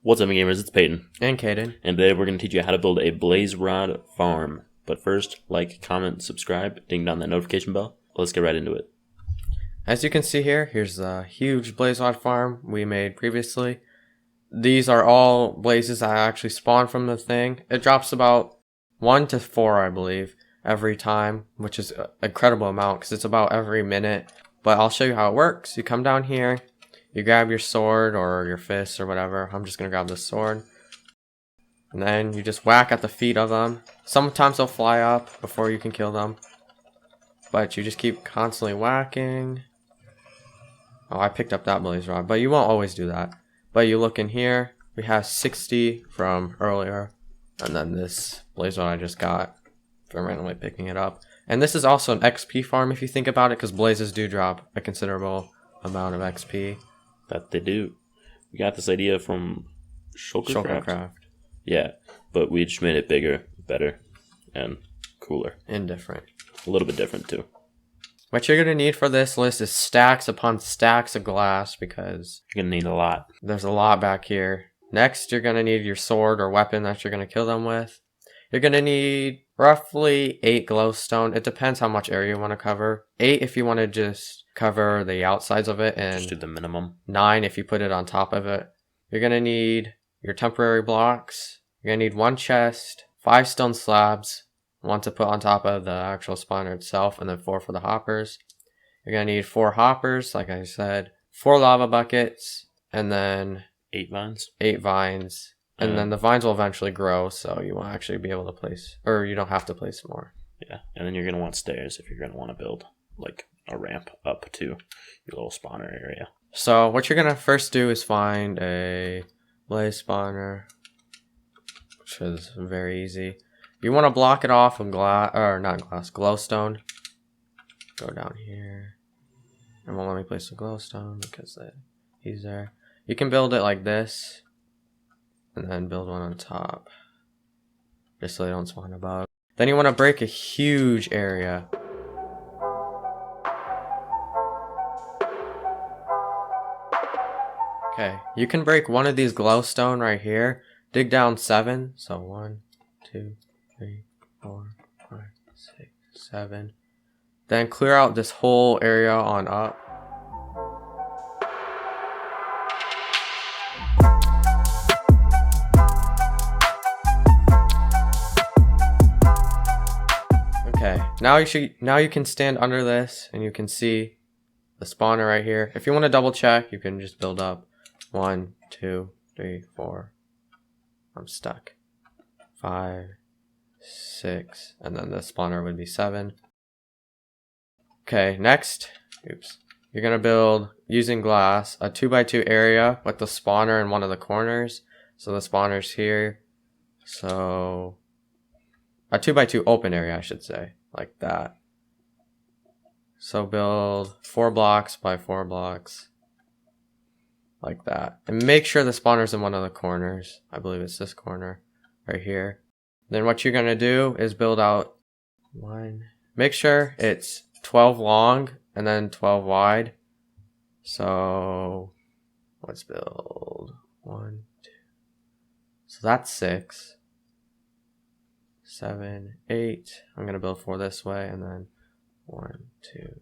What's up, McGamers? It's Peyton. And Caden. And today we're going to teach you how to build a blaze rod farm. But first, like, comment, subscribe, ding down that notification bell. Let's get right into it. As you can see here, here's the huge blaze rod farm we made previously. These are all blazes that actually spawn from the thing. It drops about 1 to 4, I believe, every time, which is an incredible amount because it's about every minute. But I'll show you how it works. You come down here, you grab your sword or your fist or whatever. I'm just going to grab this sword. And then you just whack at the feet of them. Sometimes they'll fly up before you can kill them. But you just keep constantly whacking. Oh, I picked up that blaze rod, but you won't always do that. But you look in here, we have 60 from earlier. And then this blaze rod I just got from randomly picking it up. And this is also an XP farm if you think about it, because blazes do drop a considerable amount of XP. That they do. We got this idea from Shulkercraft. Yeah, but we just made it bigger, better, and cooler. And different. A little bit different too. What you're going to need for this list is stacks upon stacks of glass, because You're going to need a lot. there's a lot back here. Next, you're going to need your sword or weapon that you're going to kill them with. You're going to need roughly 8 glowstone. It depends how much area you want to cover. 8 if you want to just cover the outsides of it, and Just do the minimum. 9 if you put it on top of it. You're going to need your temporary blocks. You're going to need 1 chest, 5 stone slabs, 1 to put on top of the actual spawner itself, and then 4 for the hoppers. You're going to need 4 hoppers, like I said, 4 lava buckets, and then 8 vines. 8 vines. And then the vines will eventually grow, so you won't actually be able to place, or you don't have to place more. Yeah, and then you're going to want stairs if you're going to want to build like a ramp up to your little spawner area. So what you're going to first do is find a blaze spawner, which is very easy. You want to block it off with glowstone. Go down here. It won't let me place the glowstone because he's there. You can build it like this, and then build one on top, just so they don't spawn above. Then you want to break a huge area. Okay, you can break one of these glowstone right here. Dig down 7. So 1, 2, 3, 4, 5, 6, 7. Then clear out this whole area on up. Okay, now you can stand under this and you can see the spawner right here. If you want to double check, you can just build up 1, 2, 3, 4. I'm stuck. 5, 6, and then the spawner would be 7. Okay, next, you're gonna build, using glass, a 2x2 area with the spawner in one of the corners. So the spawner's here. So a 2x2 open area, I should say, like that. So build 4 blocks by 4 blocks, like that. And make sure the spawner's in one of the corners. I believe it's this corner right here. Then what you're gonna do is build out 1. Make sure it's 12 long and then 12 wide. So let's build 1, 2. So that's 6, 7, 8. I'm gonna build 4 this way, and then 1, 2,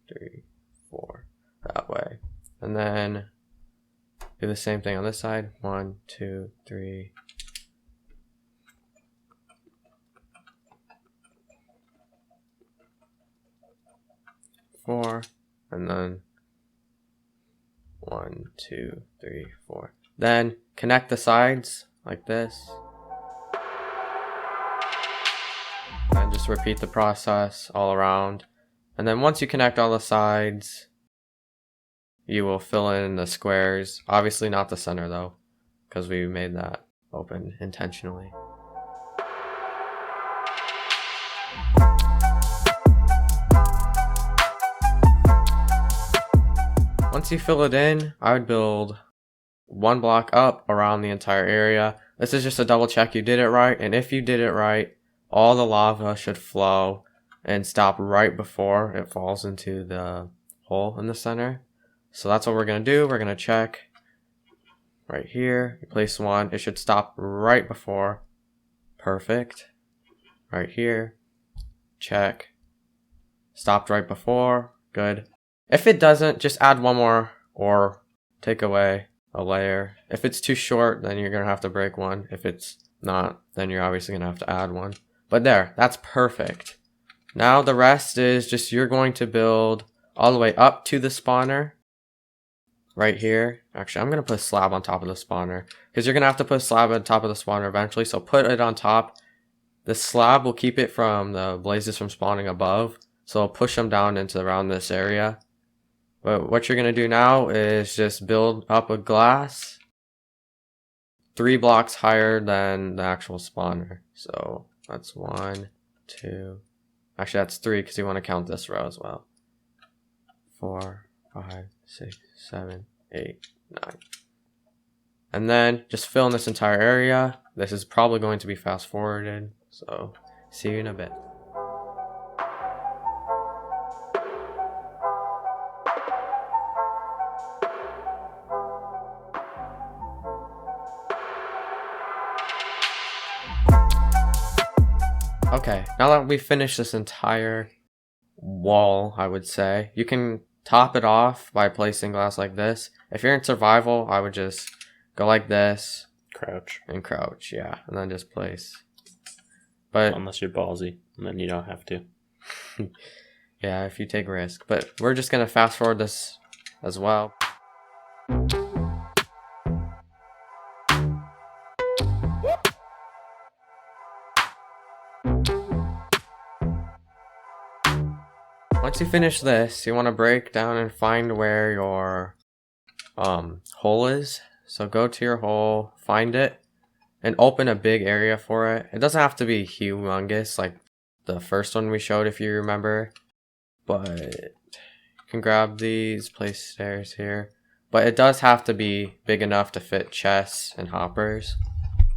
3, 4 that way. And then do the same thing on this side. 1, 2, 3. Four, and then 1, 2, 3, 4. Then connect the sides like this. And just repeat the process all around. And then once you connect all the sides, you will fill in the squares. Obviously not the center though, because we made that open intentionally. Once you fill it in, I would build 1 block up around the entire area. This is just a double check you did it right, and if you did it right, all the lava should flow and stop right before it falls into the hole in the center. So that's what we're going to do. We're going to check right here. You place one. It should stop right before. Perfect. Right here. Check. Stopped right before. Good. If it doesn't, just add one more or take away a layer. If it's too short, then you're going to have to break one. If it's not, then you're obviously going to have to add one. But there, that's perfect. Now the rest is just you're going to build all the way up to the spawner. Right here. Actually, I'm going to put a slab on top of the spawner because you're going to have to put a slab on top of the spawner eventually. So put it on top. The slab will keep it from the blazes from spawning above. So I'll push them down into around this area. But what you're going to do now is just build up a glass 3 blocks higher than the actual spawner. So that's 1, 2. Actually, that's 3 because you want to count this row as well. 4, 5, 6, 7, 8, 9. And then just fill in this entire area. This is probably going to be fast forwarded. So see you in a bit. Okay, now that we finished this entire wall, I would say, you can top it off by placing glass like this. If you're in survival, I would just go like this. Crouch. And crouch, yeah. And then just place. But unless you're ballsy, and then you don't have to. Yeah, if you take risk. But we're just going to fast forward this as well. Once you finish this, you want to break down and find where your hole is. So go to your hole, find it, and open a big area for it. It doesn't have to be humongous like the first one we showed if you remember. But you can grab these, place stairs here. But it does have to be big enough to fit chests and hoppers.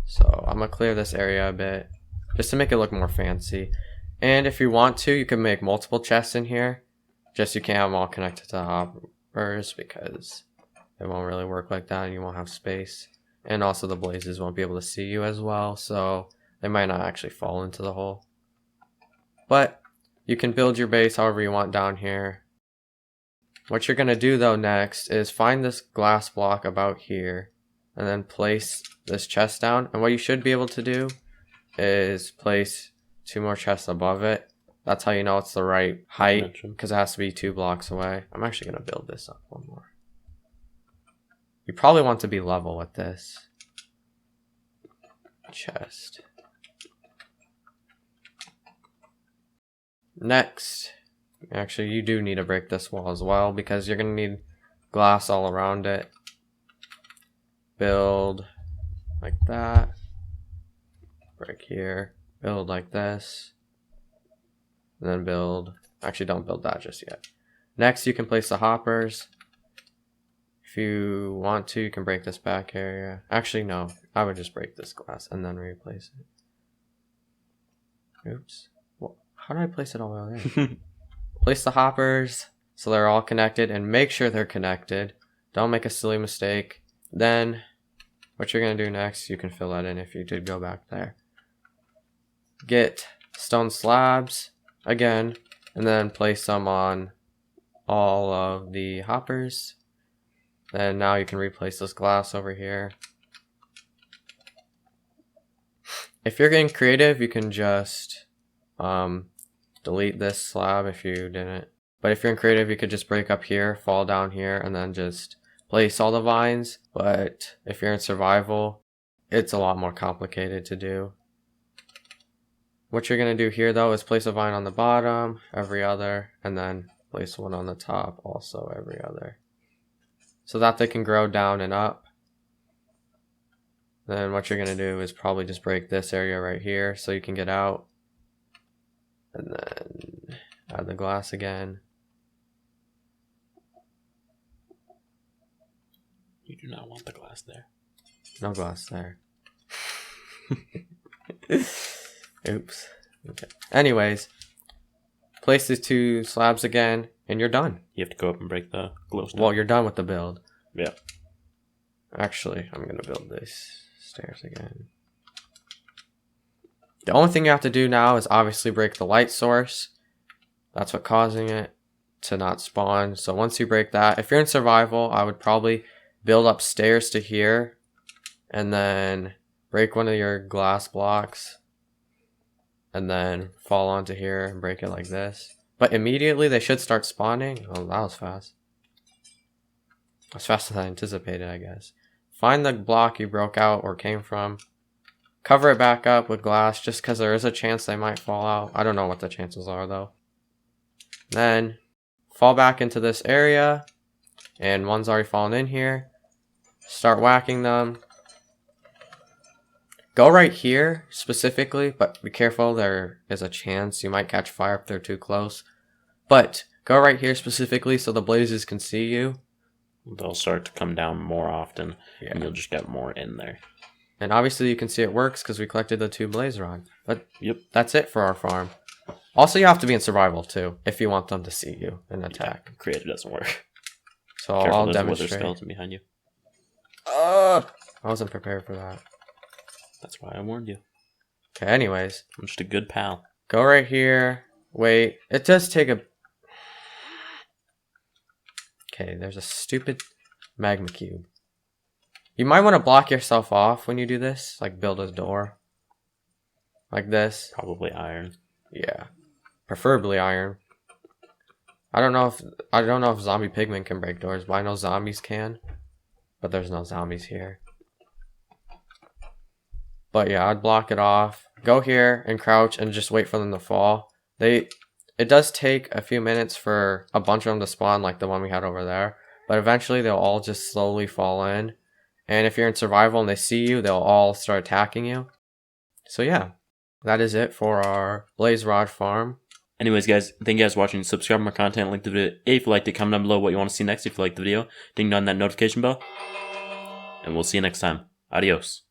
So I'm going to clear this area a bit just to make it look more fancy. And if you want to, you can make multiple chests in here. Just you can't have them all connected to hoppers because it won't really work like that and you won't have space. And also the blazes won't be able to see you as well, so they might not actually fall into the hole. But you can build your base however you want down here. What you're going to do though next is find this glass block about here and then place this chest down. And what you should be able to do is place 2 more chests above it. That's how you know it's the right height because it has to be 2 blocks away. I'm actually going to build this up 1 more. You probably want to be level with this chest. Next, actually you do need to break this wall as well because you're going to need glass all around it. Build like that. Break here. Build like this. And then build. Actually, don't build that just yet. Next, you can place the hoppers. If you want to, you can break this back area. Actually, no. I would just break this glass and then replace it. Oops. Well, how do I place it all the way there? Place the hoppers so they're all connected and make sure they're connected. Don't make a silly mistake. Then, what you're going to do next, you can fill that in if you did go back there. Get stone slabs again and then place them on all of the hoppers. Then now you can replace this glass over here. If you're getting creative, you can just delete this slab if you didn't. But if you're in creative, you could just break up here, fall down here, and then just place all the vines. But if you're in survival, it's a lot more complicated to do. What you're going to do here though is place a vine on the bottom, every other, and then place one on the top, also every other. So that they can grow down and up. Then what you're going to do is probably just break this area right here so you can get out. And then add the glass again. You do not want the glass there. No glass there. Oops. Okay. Anyways, place these 2 slabs again, and you're done. You have to go up and break the glowstone. Well, you're done with the build. Yeah. Actually, I'm gonna build these stairs again. The only thing you have to do now is obviously break the light source. That's what causing it to not spawn. So once you break that, if you're in survival, I would probably build up stairs to here and then break one of your glass blocks and then fall onto here and break it like this. But immediately they should start spawning. Oh, that was fast. That's faster than I anticipated, I guess. Find the block you broke out or came from. Cover it back up with glass just because there is a chance they might fall out. I don't know what the chances are though. Then fall back into this area. And one's already fallen in here. Start whacking them. Go right here specifically, but be careful. There is a chance you might catch fire if they're too close. But go right here specifically so the blazes can see you. They'll start to come down more often, Yeah. and you'll just get more in there. And obviously you can see it works because we collected the 2 blaze rod. But Yep. that's it for our farm. Also, you have to be in survival too if you want them to see you and attack. Creative doesn't work. So Careful, I'll there's a wither demonstrate. skeleton behind you. I wasn't prepared for that. That's why I warned you. Okay, anyways. I'm just a good pal. Go right here. Wait. It does take a... Okay, there's a stupid magma cube. You might want to block yourself off when you do this. Like build a door. Like this. Probably iron. Yeah. Preferably iron. I don't know if zombie pigmen can break doors, but I know zombies can. But there's no zombies here. But yeah, I'd block it off. Go here and crouch and just wait for them to fall. It does take a few minutes for a bunch of them to spawn, like the one we had over there. But eventually they'll all just slowly fall in. And if you're in survival and they see you, they'll all start attacking you. So yeah, that is it for our blaze rod farm. Anyways, guys, thank you guys for watching. Subscribe to my content, link the video if you liked it. Comment down below what you want to see next if you like the video. Ding on that notification bell. And we'll see you next time. Adios.